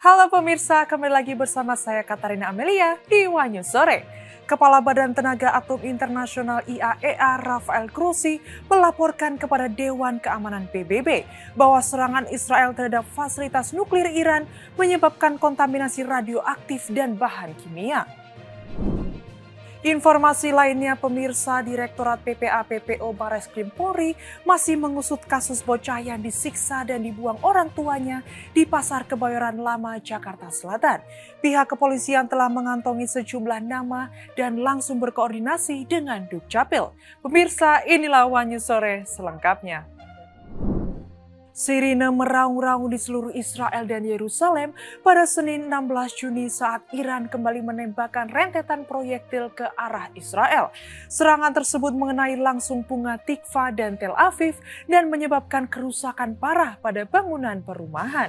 Halo pemirsa, kembali lagi bersama saya Katarina Amelia di Wanyu Sore. Kepala Badan Tenaga Atom Internasional IAEA Rafael Grossi melaporkan kepada Dewan Keamanan PBB bahwa serangan Israel terhadap fasilitas nuklir Iran menyebabkan kontaminasi radioaktif dan bahan kimia. Informasi lainnya, pemirsa, Direktorat PPA-PPO Barreskrim Polri masih mengusut kasus bocah yang disiksa dan dibuang orang tuanya di Pasar Kebayoran Lama, Jakarta Selatan. Pihak kepolisian telah mengantongi sejumlah nama dan langsung berkoordinasi dengan Dukcapil. Pemirsa, inilah Wanyu Sore selengkapnya. Sirine meraung-raung di seluruh Israel dan Yerusalem pada Senin 16 Juni saat Iran kembali menembakkan rentetan proyektil ke arah Israel. Serangan tersebut mengenai langsung Punga Tikva dan Tel Aviv dan menyebabkan kerusakan parah pada bangunan perumahan.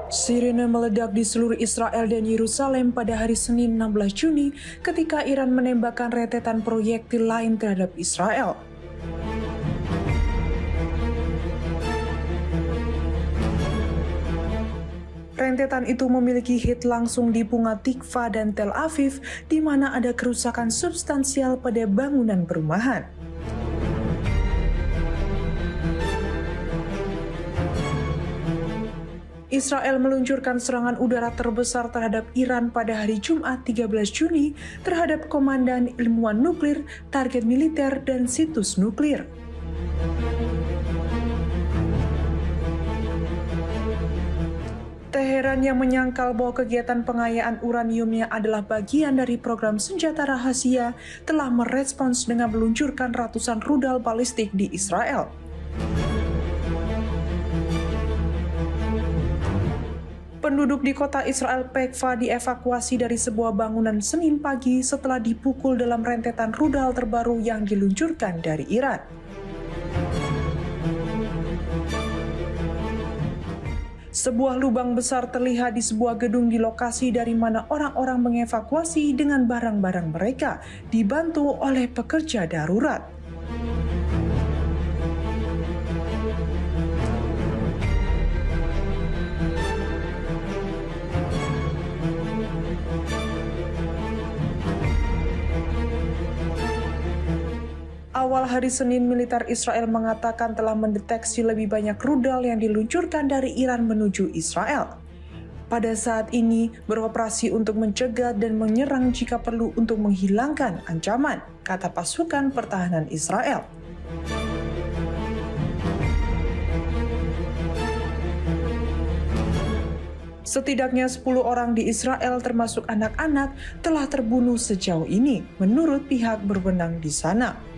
Sirine meledak di seluruh Israel dan Yerusalem pada hari Senin 16 Juni ketika Iran menembakkan rentetan proyektil lain terhadap Israel. Rentetan itu memiliki hit langsung di Punga Tikva dan Tel Aviv, di mana ada kerusakan substansial pada bangunan perumahan. Israel meluncurkan serangan udara terbesar terhadap Iran pada hari Jumat 13 Juni terhadap komandan ilmuwan nuklir, target militer, dan situs nuklir. Teheran yang menyangkal bahwa kegiatan pengayaan uraniumnya adalah bagian dari program senjata rahasia telah merespons dengan meluncurkan ratusan rudal balistik di Israel. Penduduk di kota Israel Pekva dievakuasi dari sebuah bangunan Senin pagi setelah dipukul dalam rentetan rudal terbaru yang diluncurkan dari Iran. Sebuah lubang besar terlihat di sebuah gedung di lokasi dari mana orang-orang mengevakuasi dengan barang-barang mereka, dibantu oleh pekerja darurat. Awal hari Senin, militer Israel mengatakan telah mendeteksi lebih banyak rudal yang diluncurkan dari Iran menuju Israel. Pada saat ini, beroperasi untuk mencegah dan menyerang jika perlu untuk menghilangkan ancaman, kata pasukan pertahanan Israel. Setidaknya 10 orang di Israel termasuk anak-anak telah terbunuh sejauh ini, menurut pihak berwenang di sana.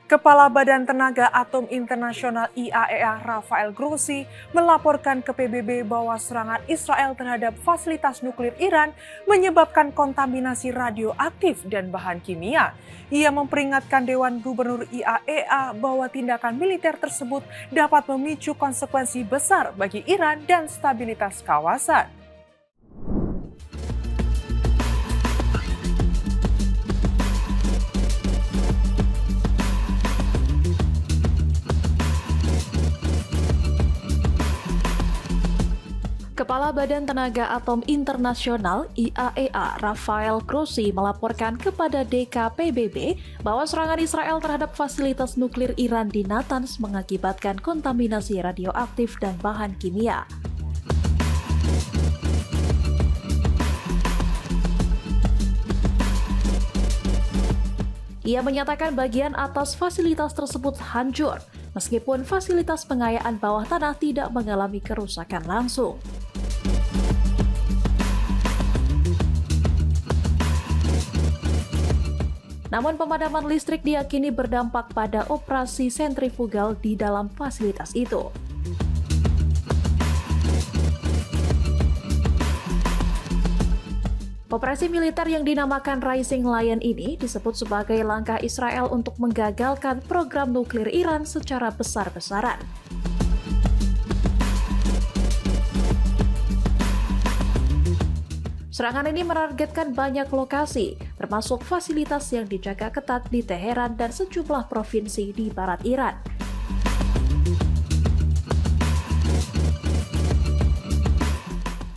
Kepala Badan Tenaga Atom Internasional IAEA Rafael Grossi melaporkan ke PBB bahwa serangan Israel terhadap fasilitas nuklir Iran menyebabkan kontaminasi radioaktif dan bahan kimia. Ia memperingatkan Dewan Gubernur IAEA bahwa tindakan militer tersebut dapat memicu konsekuensi besar bagi Iran dan stabilitas kawasan. Kepala Badan Tenaga Atom Internasional IAEA Rafael Grossi melaporkan kepada DKPBB bahwa serangan Israel terhadap fasilitas nuklir Iran di Natanz mengakibatkan kontaminasi radioaktif dan bahan kimia. Ia menyatakan bagian atas fasilitas tersebut hancur, meskipun fasilitas pengayaan bawah tanah tidak mengalami kerusakan langsung. Namun pemadaman listrik diyakini berdampak pada operasi sentrifugal di dalam fasilitas itu. Operasi militer yang dinamakan Rising Lion ini disebut sebagai langkah Israel untuk menggagalkan program nuklir Iran secara besar-besaran. Serangan ini menargetkan banyak lokasi, termasuk fasilitas yang dijaga ketat di Teheran dan sejumlah provinsi di barat Iran.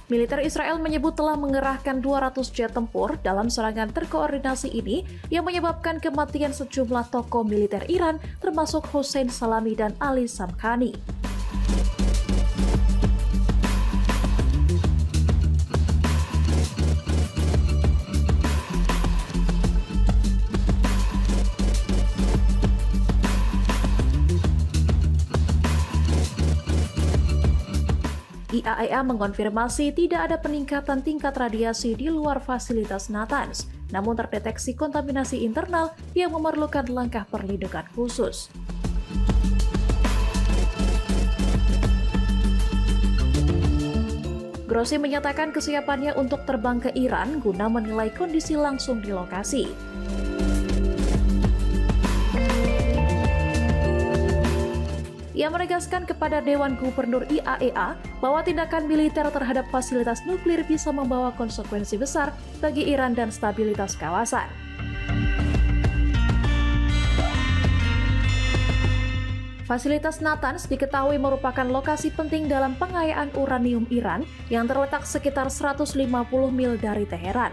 Militer Israel menyebut telah mengerahkan 200 jet tempur dalam serangan terkoordinasi ini yang menyebabkan kematian sejumlah tokoh militer Iran termasuk Hossein Salami dan Ali Samkhani. IAEA mengonfirmasi tidak ada peningkatan tingkat radiasi di luar fasilitas Natanz, namun terdeteksi kontaminasi internal yang memerlukan langkah perlindungan khusus. Grossi menyatakan kesiapannya untuk terbang ke Iran guna menilai kondisi langsung di lokasi. Ia menegaskan kepada Dewan Gubernur IAEA bahwa tindakan militer terhadap fasilitas nuklir bisa membawa konsekuensi besar bagi Iran dan stabilitas kawasan. Fasilitas Natanz diketahui merupakan lokasi penting dalam pengayaan uranium Iran yang terletak sekitar 150 mil dari Teheran.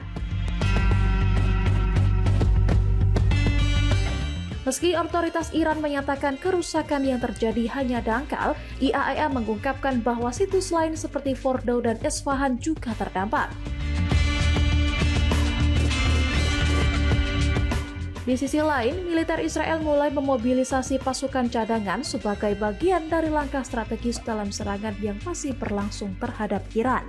Meski otoritas Iran menyatakan kerusakan yang terjadi hanya dangkal, IAEA mengungkapkan bahwa situs lain seperti Fordow dan Isfahan juga terdampak. Di sisi lain, militer Israel mulai memobilisasi pasukan cadangan sebagai bagian dari langkah strategis dalam serangan yang masih berlangsung terhadap Iran.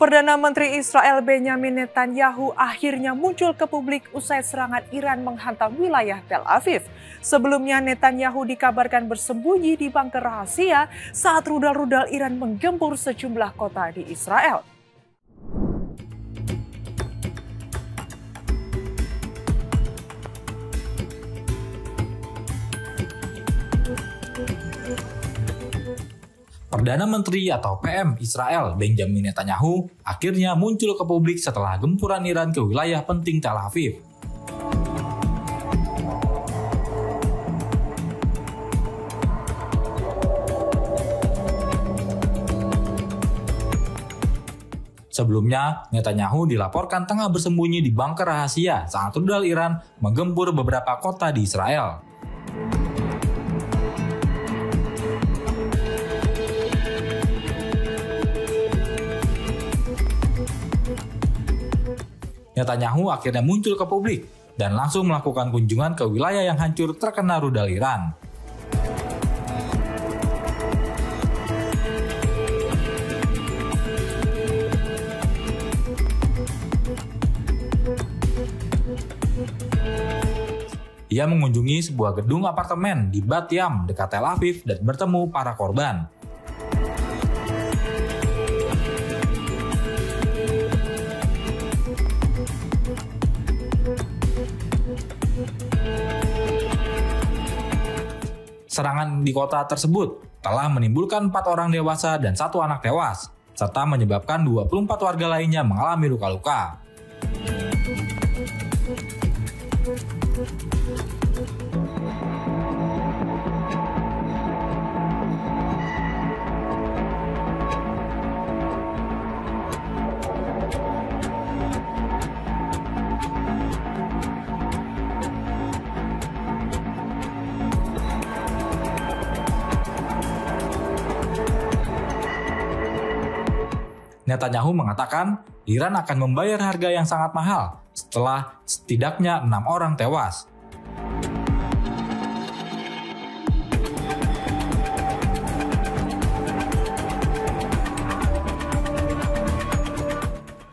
Perdana Menteri Israel Benjamin Netanyahu akhirnya muncul ke publik usai serangan Iran menghantam wilayah Tel Aviv. Sebelumnya Netanyahu dikabarkan bersembunyi di bunker rahasia saat rudal-rudal Iran menggempur sejumlah kota di Israel. Perdana Menteri atau PM Israel Benjamin Netanyahu akhirnya muncul ke publik setelah gempuran Iran ke wilayah penting Tel Aviv. Sebelumnya, Netanyahu dilaporkan tengah bersembunyi di bunker rahasia saat rudal Iran menggempur beberapa kota di Israel. Netanyahu akhirnya muncul ke publik dan langsung melakukan kunjungan ke wilayah yang hancur terkena rudal Iran. Ia mengunjungi sebuah gedung apartemen di Bat Yam dekat Tel Aviv dan bertemu para korban. Serangan di kota tersebut telah menimbulkan 4 orang dewasa dan 1 anak tewas, serta menyebabkan 24 warga lainnya mengalami luka-luka. Netanyahu mengatakan Iran akan membayar harga yang sangat mahal setelah setidaknya 6 orang tewas.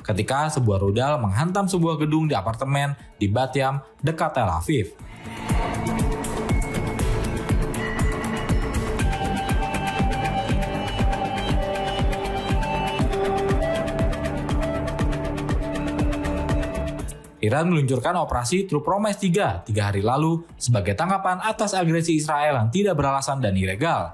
Ketika sebuah rudal menghantam sebuah gedung di apartemen di Bat Yam dekat Tel Aviv. Iran meluncurkan operasi True Promise 3 hari lalu sebagai tanggapan atas agresi Israel yang tidak beralasan dan ilegal.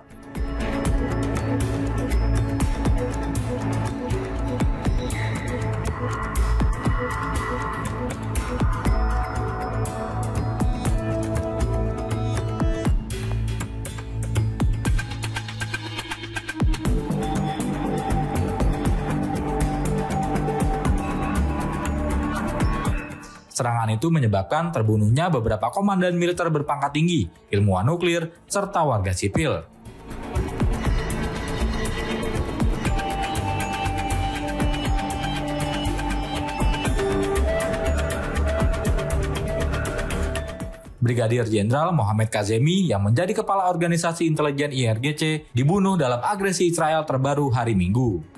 Serangan itu menyebabkan terbunuhnya beberapa komandan militer berpangkat tinggi, ilmuwan nuklir, serta warga sipil. Brigadir Jenderal Mohammad Kazemi yang menjadi kepala organisasi intelijen IRGC dibunuh dalam agresi Israel terbaru hari Minggu.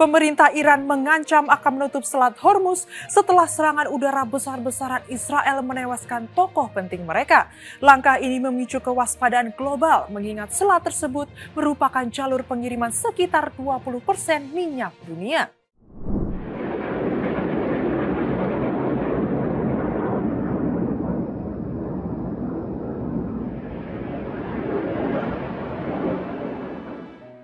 Pemerintah Iran mengancam akan menutup Selat Hormuz setelah serangan udara besar-besaran Israel menewaskan tokoh penting mereka. Langkah ini memicu kewaspadaan global mengingat selat tersebut merupakan jalur pengiriman sekitar 20% minyak dunia.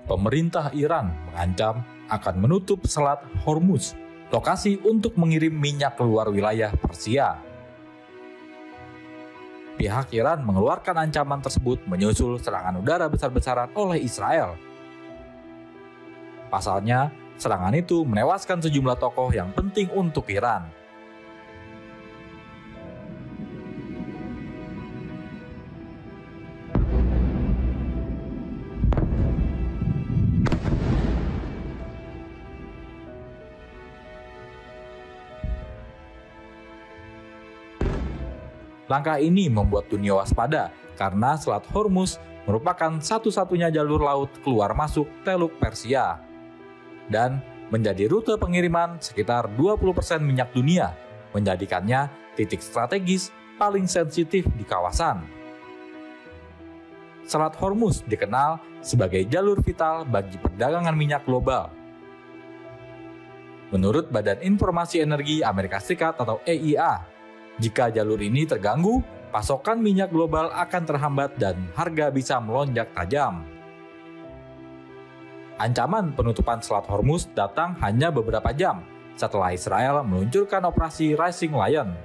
Pemerintah Iran mengancam akan menutup Selat Hormuz, lokasi untuk mengirim minyak keluar wilayah Persia. Pihak Iran mengeluarkan ancaman tersebut menyusul serangan udara besar-besaran oleh Israel. Pasalnya, serangan itu menewaskan sejumlah tokoh yang penting untuk Iran. Langkah ini membuat dunia waspada karena Selat Hormuz merupakan satu-satunya jalur laut keluar masuk Teluk Persia dan menjadi rute pengiriman sekitar 20% minyak dunia, menjadikannya titik strategis paling sensitif di kawasan. Selat Hormuz dikenal sebagai jalur vital bagi perdagangan minyak global. Menurut Badan Informasi Energi Amerika Serikat atau EIA, jika jalur ini terganggu, pasokan minyak global akan terhambat dan harga bisa melonjak tajam. Ancaman penutupan Selat Hormuz datang hanya beberapa jam setelah Israel meluncurkan operasi Rising Lion.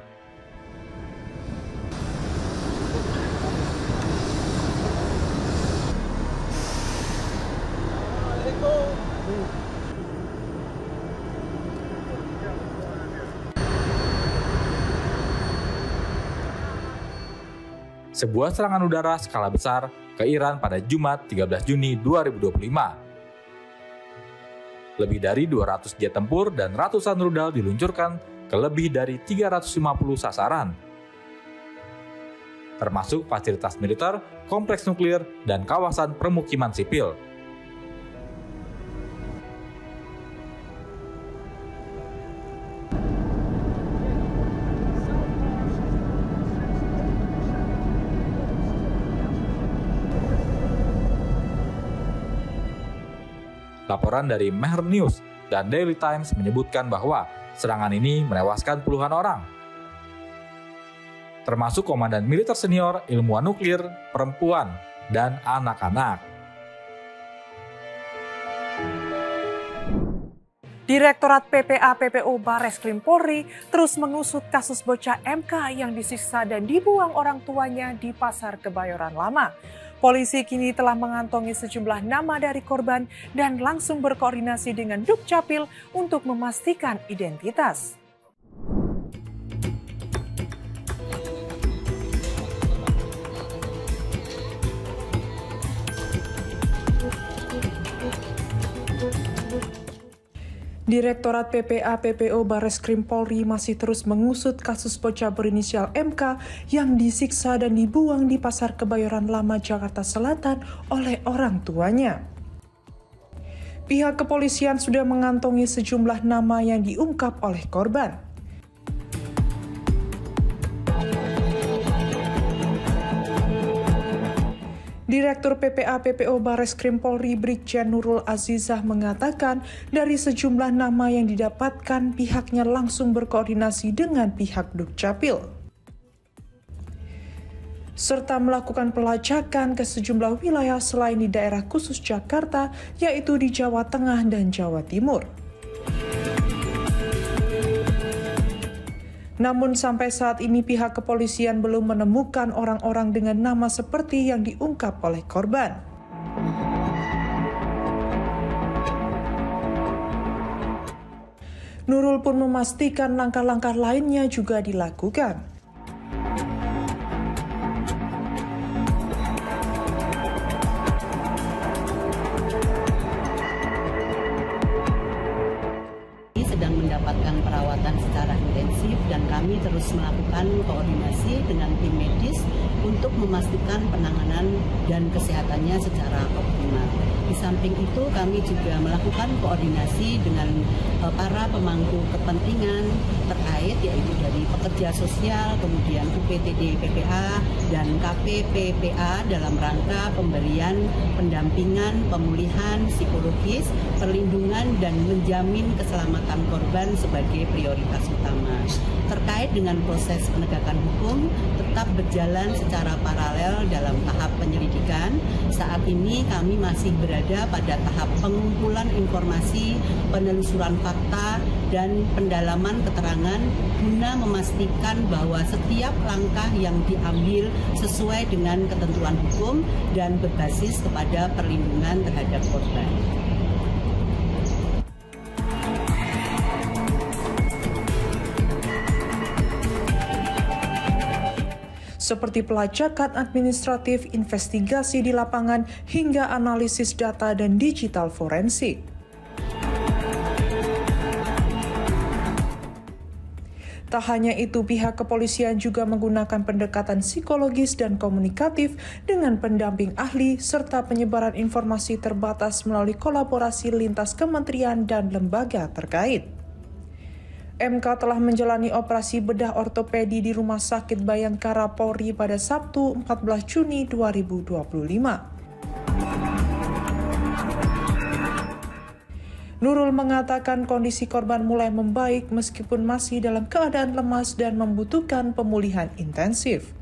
Sebuah serangan udara skala besar ke Iran pada Jumat 13 Juni 2025. Lebih dari 200 jet tempur dan ratusan rudal diluncurkan ke lebih dari 350 sasaran, termasuk fasilitas militer, kompleks nuklir, dan kawasan permukiman sipil. Laporan dari Mehr News dan Daily Times menyebutkan bahwa serangan ini menewaskan puluhan orang, termasuk komandan militer senior, ilmuwan nuklir, perempuan, dan anak-anak. Direktorat PPA-PPO Bareskrim Polri terus mengusut kasus bocah MK yang disiksa dan dibuang orang tuanya di Pasar Kebayoran Lama. Polisi kini telah mengantongi sejumlah nama dari korban dan langsung berkoordinasi dengan Dukcapil untuk memastikan identitas. Direktorat PPA-PPO Bareskrim Polri masih terus mengusut kasus bocah berinisial MK yang disiksa dan dibuang di Pasar Kebayoran Lama, Jakarta Selatan oleh orang tuanya. Pihak kepolisian sudah mengantongi sejumlah nama yang diungkap oleh korban. Direktur PPA PPO Bareskrim Polri Brigjen Nurul Azizah mengatakan dari sejumlah nama yang didapatkan pihaknya langsung berkoordinasi dengan pihak Dukcapil serta melakukan pelacakan ke sejumlah wilayah selain di daerah khusus Jakarta, yaitu di Jawa Tengah dan Jawa Timur. Namun sampai saat ini pihak kepolisian belum menemukan orang-orang dengan nama seperti yang diungkap oleh korban. Nurul pun memastikan langkah-langkah lainnya juga dilakukan. Sedang mendapatkan perawatan secara intensif dan kami terus melakukan koordinasi dengan tim medis untuk memastikan penanganan dan kesehatannya secara optimal. Di samping itu kami juga melakukan koordinasi dengan para pemangku kepentingan terkait, yaitu dari pekerja sosial, kemudian UPTD PPA dan KPPPA dalam rangka pemberian pendampingan, pemulihan psikologis, perlindungan dan menjamin keselamatan korban sebagai prioritas utama. Terkait dengan proses penegakan hukum tetap berjalan secara paralel dalam tahap penyelidikan. Saat ini kami masih berada pada tahap pengumpulan informasi, penelusuran fakta, dan pendalaman keterangan guna memastikan bahwa setiap langkah yang diambil sesuai dengan ketentuan hukum dan berbasis kepada perlindungan terhadap korban. Seperti pelacakan administratif, investigasi di lapangan, hingga analisis data dan digital forensik. Tak hanya itu, pihak kepolisian juga menggunakan pendekatan psikologis dan komunikatif dengan pendamping ahli serta penyebaran informasi terbatas melalui kolaborasi lintas kementerian dan lembaga terkait. MK telah menjalani operasi bedah ortopedi di Rumah Sakit Bayangkara Polri pada Sabtu 14 Juni 2025. Nurul mengatakan kondisi korban mulai membaik meskipun masih dalam keadaan lemas dan membutuhkan pemulihan intensif.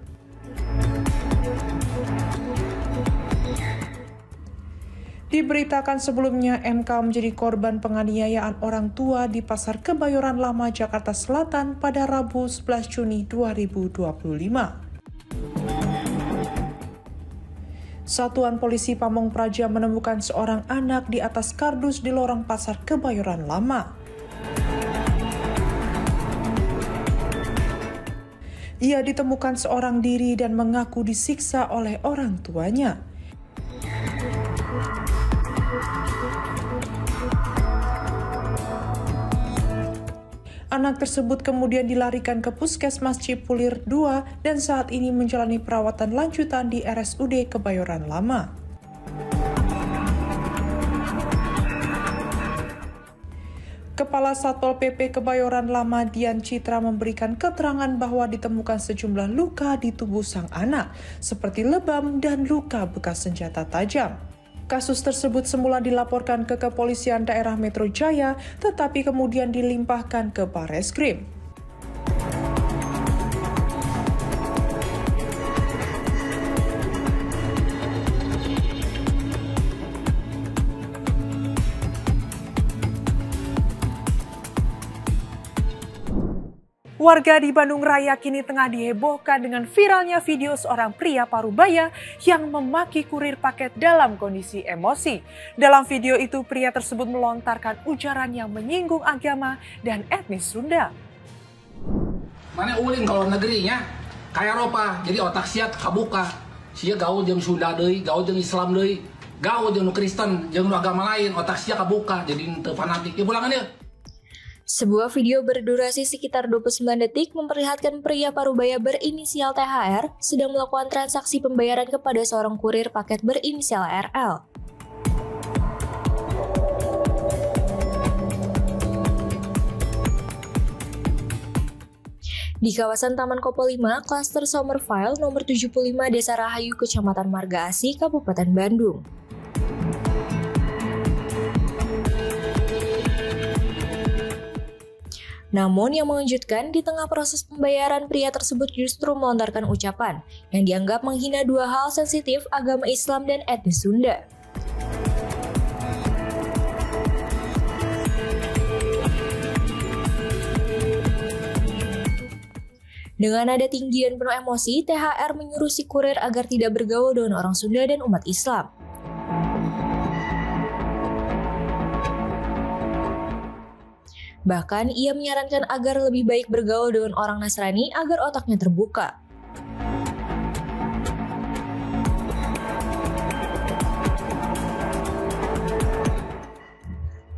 Diberitakan sebelumnya, MK menjadi korban penganiayaan orang tua di Pasar Kebayoran Lama, Jakarta Selatan pada Rabu 11 Juni 2025. Satuan Polisi Pamong Praja menemukan seorang anak di atas kardus di lorong Pasar Kebayoran Lama. Ia ditemukan seorang diri dan mengaku disiksa oleh orang tuanya. Anak tersebut kemudian dilarikan ke Puskesmas Cipulir II dan saat ini menjalani perawatan lanjutan di RSUD Kebayoran Lama. Kepala Satpol PP Kebayoran Lama Dian Citra memberikan keterangan bahwa ditemukan sejumlah luka di tubuh sang anak, seperti lebam dan luka bekas senjata tajam. Kasus tersebut semula dilaporkan ke Kepolisian Daerah Metro Jaya, tetapi kemudian dilimpahkan ke Bareskrim. Warga di Bandung Raya kini tengah dihebohkan dengan viralnya video seorang pria parubaya yang memaki kurir paket dalam kondisi emosi. Dalam video itu, pria tersebut melontarkan ujaran yang menyinggung agama dan etnis Sunda. Mana ulin kalau negerinya kayak Eropa, jadi otak siat kabuka. Sia gaul jeung Sunda deui, gaul jeung Islam deui, gaul jeung Kristen, jeung agama lain, otak sia kabuka, jadi teu fanatik. Ya pulangan ya. Sebuah video berdurasi sekitar 29 detik memperlihatkan pria parubaya berinisial THR sedang melakukan transaksi pembayaran kepada seorang kurir paket berinisial RL. Di kawasan Taman Kopo 5, klaster Summerville nomor 75 Desa Rahayu, Kecamatan Marga Asih, Kabupaten Bandung. Namun yang mengejutkan, di tengah proses pembayaran, pria tersebut justru melontarkan ucapan yang dianggap menghina dua hal sensitif, agama Islam dan etnis Sunda. Dengan nada tinggi dan penuh emosi, THR menyuruh si kurir agar tidak bergaul dengan orang Sunda dan umat Islam. Bahkan, ia menyarankan agar lebih baik bergaul dengan orang Nasrani agar otaknya terbuka.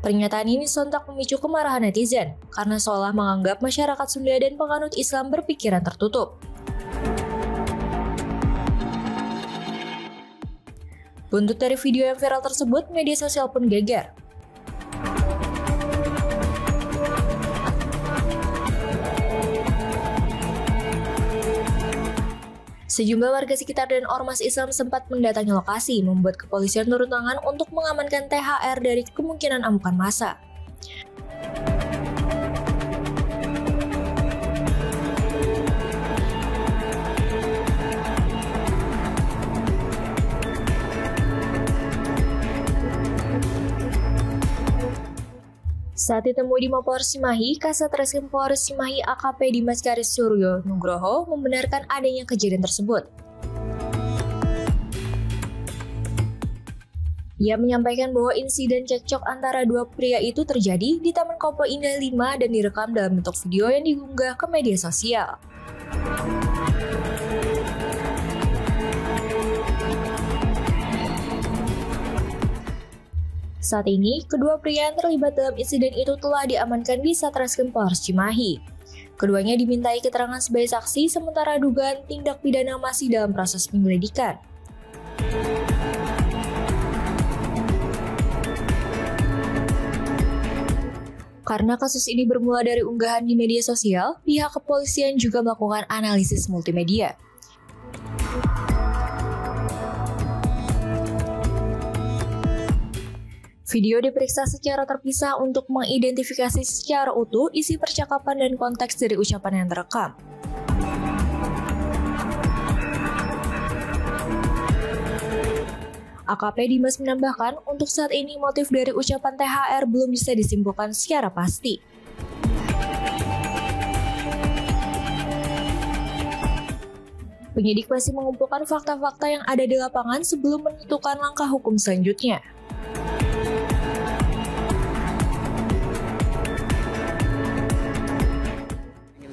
Pernyataan ini sontak memicu kemarahan netizen, karena seolah menganggap masyarakat Sunda dan penganut Islam berpikiran tertutup. Buntut dari video yang viral tersebut, media sosial pun geger. Sejumlah warga sekitar dan ormas Islam sempat mendatangi lokasi, membuat kepolisian turun tangan untuk mengamankan THR dari kemungkinan amukan massa. Saat ditemui di Mapolres Cimahi, Kasat Reskrim Polres Cimahi AKP Dimas Garis Suryo Nugroho membenarkan adanya kejadian tersebut. Ia menyampaikan bahwa insiden cekcok antara dua pria itu terjadi di Taman Kopo Indah 5 dan direkam dalam bentuk video yang diunggah ke media sosial. Saat ini, kedua pria yang terlibat dalam insiden itu telah diamankan di Satreskrim Polres Cimahi. Keduanya dimintai keterangan sebagai saksi, sementara dugaan tindak pidana masih dalam proses penyelidikan. Karena kasus ini bermula dari unggahan di media sosial, pihak kepolisian juga melakukan analisis multimedia. Video diperiksa secara terpisah untuk mengidentifikasi secara utuh isi percakapan dan konteks dari ucapan yang terekam. AKP Dimas menambahkan, untuk saat ini motif dari ucapan THR belum bisa disimpulkan secara pasti. Penyidik masih mengumpulkan fakta-fakta yang ada di lapangan sebelum menentukan langkah hukum selanjutnya.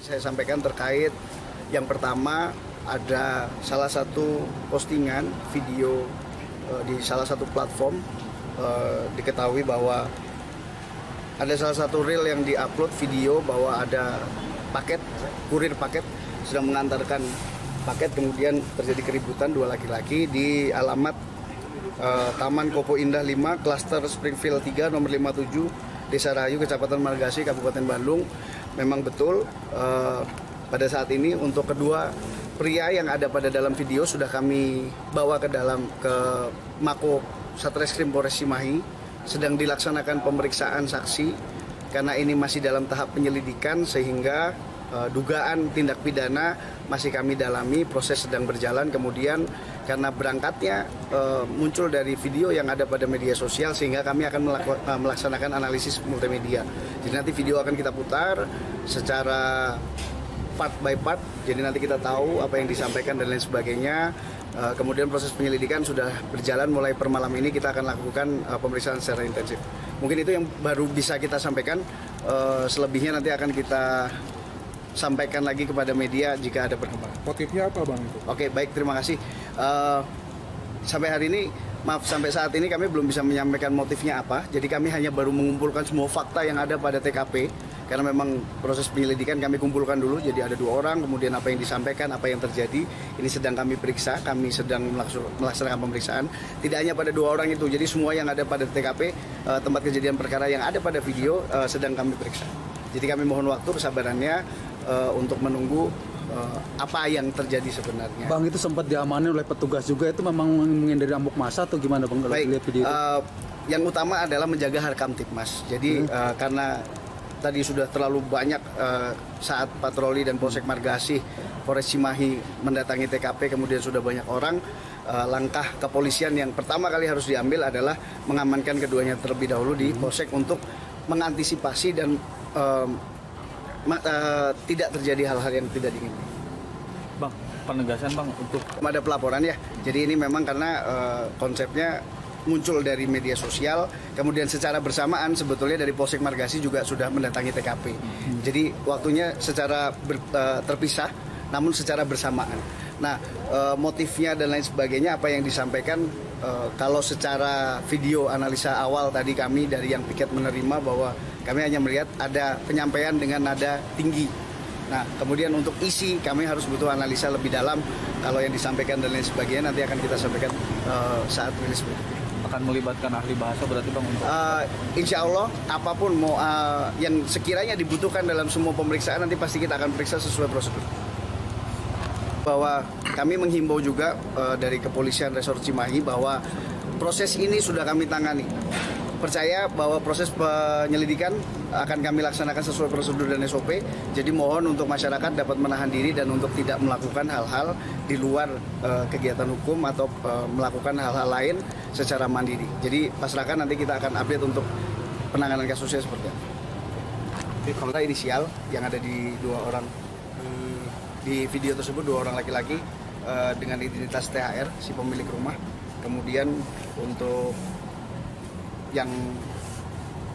Saya sampaikan terkait yang pertama, ada salah satu postingan video di salah satu platform, diketahui bahwa ada salah satu reel yang diupload video bahwa ada kurir paket sedang mengantarkan paket, kemudian terjadi keributan dua laki-laki di alamat Taman Kopo Indah 5, klaster Springfield 3 nomor 57 Desa Rahayu, Kecamatan Marga Asih, Kabupaten Bandung. Memang betul, pada saat ini untuk kedua pria yang ada pada dalam video sudah kami bawa ke Mako Satreskrim Polres Cimahi, sedang dilaksanakan pemeriksaan saksi karena ini masih dalam tahap penyelidikan, sehingga dugaan tindak pidana masih kami dalami, proses sedang berjalan. Kemudian karena berangkatnya muncul dari video yang ada pada media sosial, sehingga kami akan melaksanakan analisis multimedia. Jadi nanti video akan kita putar secara part by part, jadi nanti kita tahu apa yang disampaikan dan lain sebagainya. Kemudian proses penyelidikan sudah berjalan, mulai per malam ini kita akan lakukan pemeriksaan secara intensif. Mungkin itu yang baru bisa kita sampaikan, selebihnya nanti akan kita sampaikan lagi kepada media jika ada perkembangan. Motifnya apa, Bang? Oke, baik, terima kasih. Sampai hari ini, sampai saat ini kami belum bisa menyampaikan motifnya apa. Jadi kami hanya baru mengumpulkan semua fakta yang ada pada TKP. Karena memang proses penyelidikan kami kumpulkan dulu. Jadi ada 2 orang, kemudian apa yang disampaikan, apa yang terjadi. Ini sedang kami periksa, kami sedang melaksanakan pemeriksaan. Tidak hanya pada 2 orang itu, jadi semua yang ada pada TKP, tempat kejadian perkara yang ada pada video, sedang kami periksa. Jadi kami mohon waktu kesabarannya. untuk menunggu apa yang terjadi sebenarnya. Bang, itu sempat diamani oleh petugas juga, itu memang menghindari amuk massa atau gimana Bang? Baik, yang utama adalah menjaga harkam tipmas. Jadi karena tadi sudah terlalu banyak saat patroli dan Polsek Margasih, Polres Cimahi mendatangi TKP, kemudian sudah banyak orang, langkah kepolisian yang pertama kali harus diambil adalah mengamankan keduanya terlebih dahulu di Polsek untuk mengantisipasi dan tidak terjadi hal-hal yang tidak diinginkan. Bang, penegasan Bang untuk ada pelaporan ya. Jadi ini memang karena konsepnya muncul dari media sosial, kemudian secara bersamaan sebetulnya dari Polsek Margasih juga sudah mendatangi TKP. Jadi waktunya secara terpisah, namun secara bersamaan. Nah, motifnya dan lain sebagainya apa yang disampaikan, kalau secara video analisa awal tadi kami dari yang piket menerima bahwa kami hanya melihat ada penyampaian dengan nada tinggi. Nah, kemudian untuk isi kami harus butuh analisa lebih dalam. Kalau yang disampaikan dan lain sebagainya nanti akan kita sampaikan saat rilis berikutnya. Akan melibatkan ahli bahasa berarti Bang untuk insya Allah apapun yang sekiranya dibutuhkan dalam semua pemeriksaan nanti pasti kita akan periksa sesuai prosedur. Bahwa kami menghimbau juga dari Kepolisian Resort Cimahi bahwa proses ini sudah kami tangani. Percaya bahwa proses penyelidikan akan kami laksanakan sesuai prosedur dan SOP. Jadi mohon untuk masyarakat dapat menahan diri dan untuk tidak melakukan hal-hal di luar kegiatan hukum atau melakukan hal-hal lain secara mandiri. Jadi pasrahkan, nanti kita akan update untuk penanganan kasusnya seperti apa. Kalau inisial yang ada di dua orang di video tersebut, dua orang laki-laki dengan identitas THR si pemilik rumah. Kemudian untuk yang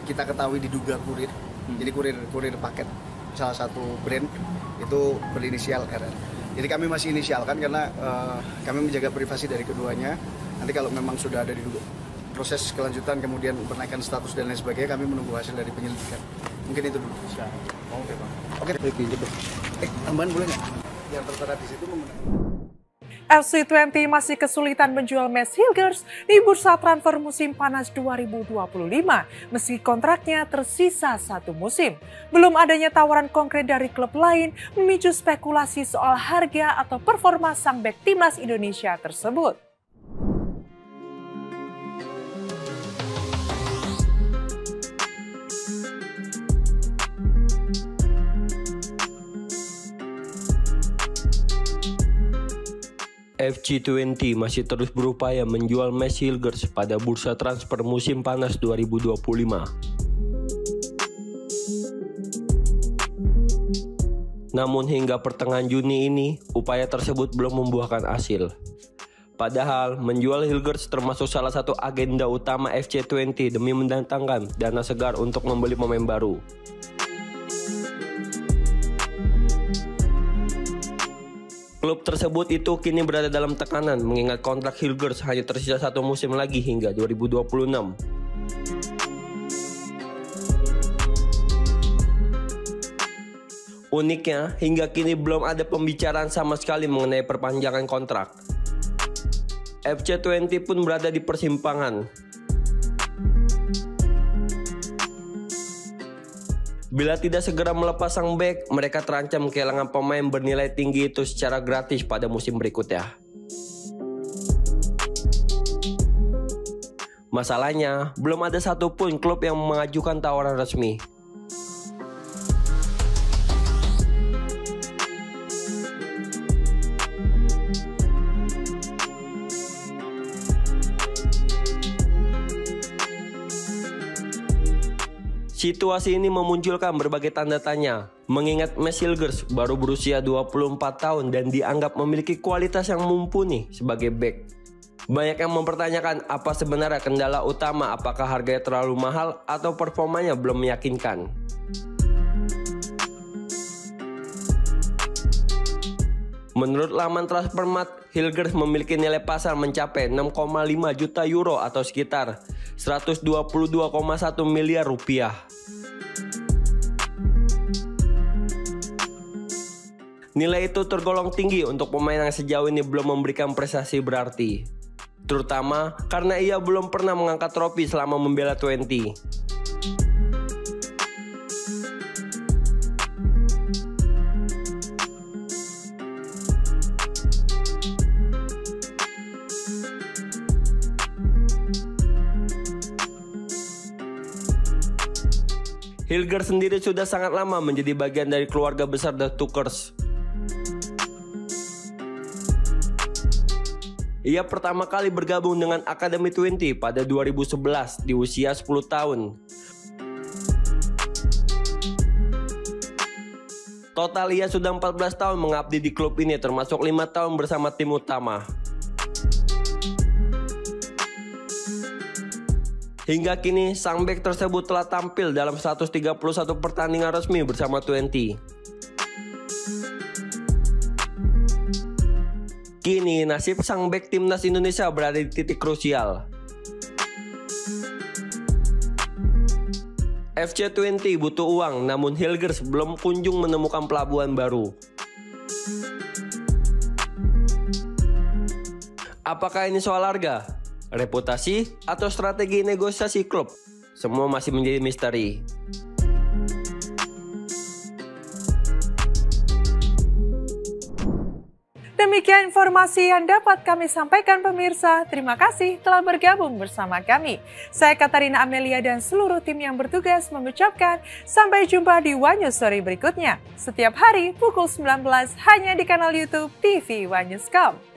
kita ketahui diduga kurir, jadi kurir paket salah satu brand itu berinisial RR. Jadi kami masih inisialkan karena kami menjaga privasi dari keduanya. Nanti kalau memang sudah ada di proses kelanjutan kemudian penaikan status dan lain sebagainya, kami menunggu hasil dari penyelidikan. Mungkin itu dulu. Oke Bang. Oke. Tambahan boleh nggak? Yang tertera di situ menggunakan FC20 masih kesulitan menjual Mads Hilgers di bursa transfer musim panas 2025 meski kontraknya tersisa 1 musim. Belum adanya tawaran konkret dari klub lain memicu spekulasi soal harga atau performa sang bek timnas Indonesia tersebut. FC20 masih terus berupaya menjual Mads Hilgers pada bursa transfer musim panas 2025. Namun hingga pertengahan Juni ini, upaya tersebut belum membuahkan hasil. Padahal menjual Hilgers termasuk salah satu agenda utama FC20 demi mendatangkan dana segar untuk membeli pemain baru. Klub tersebut itu kini berada dalam tekanan mengingat kontrak Hilgers hanya tersisa 1 musim lagi hingga 2026. Uniknya, hingga kini belum ada pembicaraan sama sekali mengenai perpanjangan kontrak. FC20 pun berada di persimpangan. Bila tidak segera melepas sang bek, mereka terancam kehilangan pemain bernilai tinggi itu secara gratis pada musim berikutnya. Masalahnya, belum ada satupun klub yang mengajukan tawaran resmi. Situasi ini memunculkan berbagai tanda tanya, mengingat Mads Hilgers baru berusia 24 tahun dan dianggap memiliki kualitas yang mumpuni sebagai bek. Banyak yang mempertanyakan apa sebenarnya kendala utama, apakah harganya terlalu mahal atau performanya belum meyakinkan. Menurut laman Transfermarkt, Hilgers memiliki nilai pasar mencapai 6,5 juta euro atau sekitar 122,1 miliar rupiah. Nilai itu tergolong tinggi untuk pemain yang sejauh ini belum memberikan prestasi berarti, terutama karena ia belum pernah mengangkat trofi selama membela 20. Hilgers sendiri sudah sangat lama menjadi bagian dari keluarga besar The Tukers. Ia pertama kali bergabung dengan Academy 20 pada 2011 di usia 10 tahun. Total ia sudah 14 tahun mengabdi di klub ini, termasuk 5 tahun bersama tim utama. Hingga kini, sang bek tersebut telah tampil dalam 131 pertandingan resmi bersama 20. Kini, nasib sang bek timnas Indonesia berada di titik krusial. FC20 butuh uang, namun Hilgers belum kunjung menemukan pelabuhan baru. Apakah ini soal harga, reputasi, atau strategi negosiasi klub? Semua masih menjadi misteri. Demikian informasi yang dapat kami sampaikan pemirsa. Terima kasih telah bergabung bersama kami. Saya Katarina Amelia dan seluruh tim yang bertugas mengucapkan sampai jumpa di One News Story berikutnya. Setiap hari pukul 19 hanya di kanal YouTube TV One News.com.